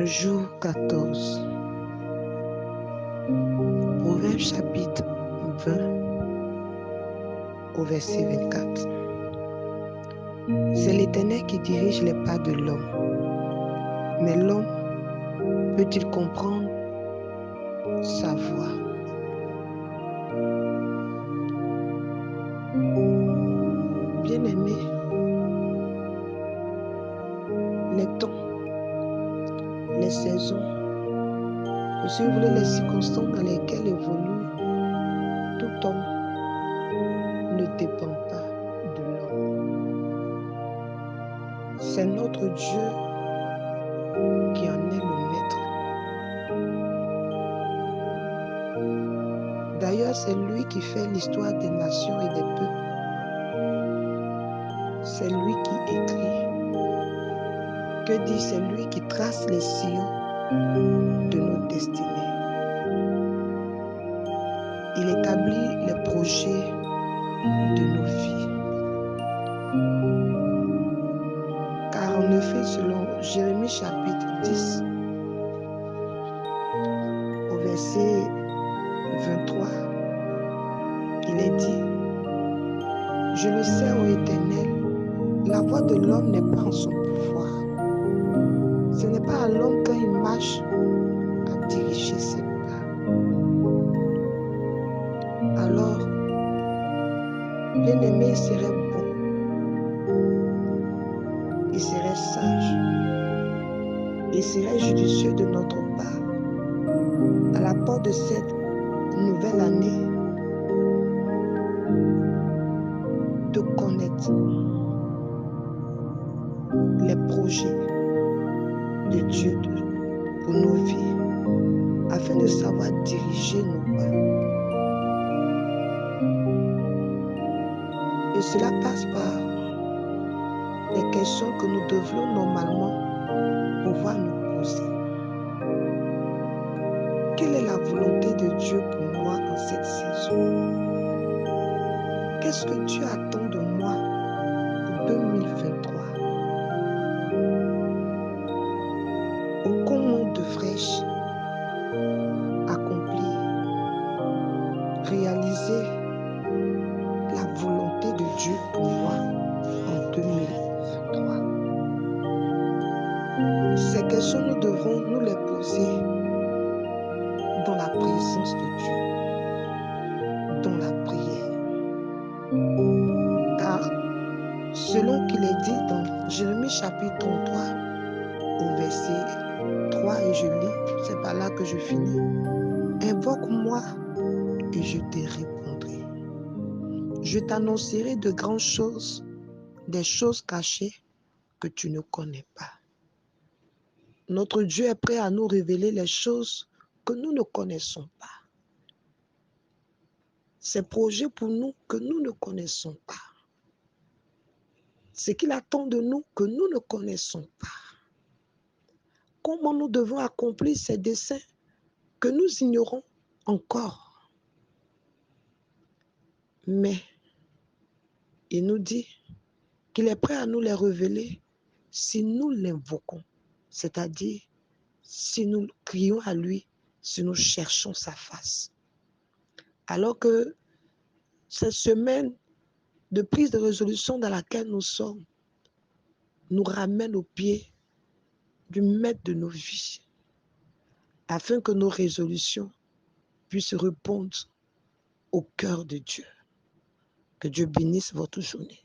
Jour 14. Proverbe chapitre 20 au verset 24. C'est l'Éternel qui dirige les pas de l'homme. Mais l'homme peut-il comprendre sa voie? Bien-aimés, les temps, les saisons, ou si vous voulez les circonstances dans lesquelles évolue tout homme ne dépend pas de l'homme. C'est notre Dieu qui en est le maître. D'ailleurs, c'est lui qui fait l'histoire des nations et des peuples. C'est lui qui écrit. Que dit, c'est lui qui trace les sillons de nos destinées. Il établit les projets de nos vies. Car en effet, selon Jérémie chapitre 10, au verset 23, il est dit: Je le sais, ô Éternel, la voix de l'homme n'est pas en son pouvoir. Ce n'est pas à l'homme quand il marche à diriger ses pas. Alors, bien-aimé, il serait bon, il serait sage, il serait judicieux de notre part, à la porte de cette nouvelle année, de connaître les projets de Dieu pour nos vies, afin de savoir diriger nos pas. Et cela passe par les questions que nous devrions normalement pouvoir nous poser. Quelle est la volonté de Dieu pour moi en cette saison? Qu'est-ce que Dieu attend de moi pour 2023? Ou comment devrais-je accomplir, réaliser la volonté de Dieu pour moi en 2023? Ces questions, nous devrons nous les poser dans la présence de Dieu, dans la prière. Car selon qu'il est dit dans Jérémie chapitre 33 au verset 3, et je lis, c'est par là que je finis: Invoque-moi et je te répondrai. Je t'annoncerai de grandes choses, des choses cachées que tu ne connais pas. Notre Dieu est prêt à nous révéler les choses que nous ne connaissons pas. Ces projets pour nous que nous ne connaissons pas. Ce qu'il attend de nous que nous ne connaissons pas. Comment nous devons accomplir ces desseins que nous ignorons encore. Mais il nous dit qu'il est prêt à nous les révéler si nous l'invoquons, c'est-à-dire si nous crions à lui, si nous cherchons sa face. Alors que cette semaine de prise de résolution dans laquelle nous sommes nous ramène au pied du maître de nos vies, afin que nos résolutions puissent répondre au cœur de Dieu. Que Dieu bénisse votre journée.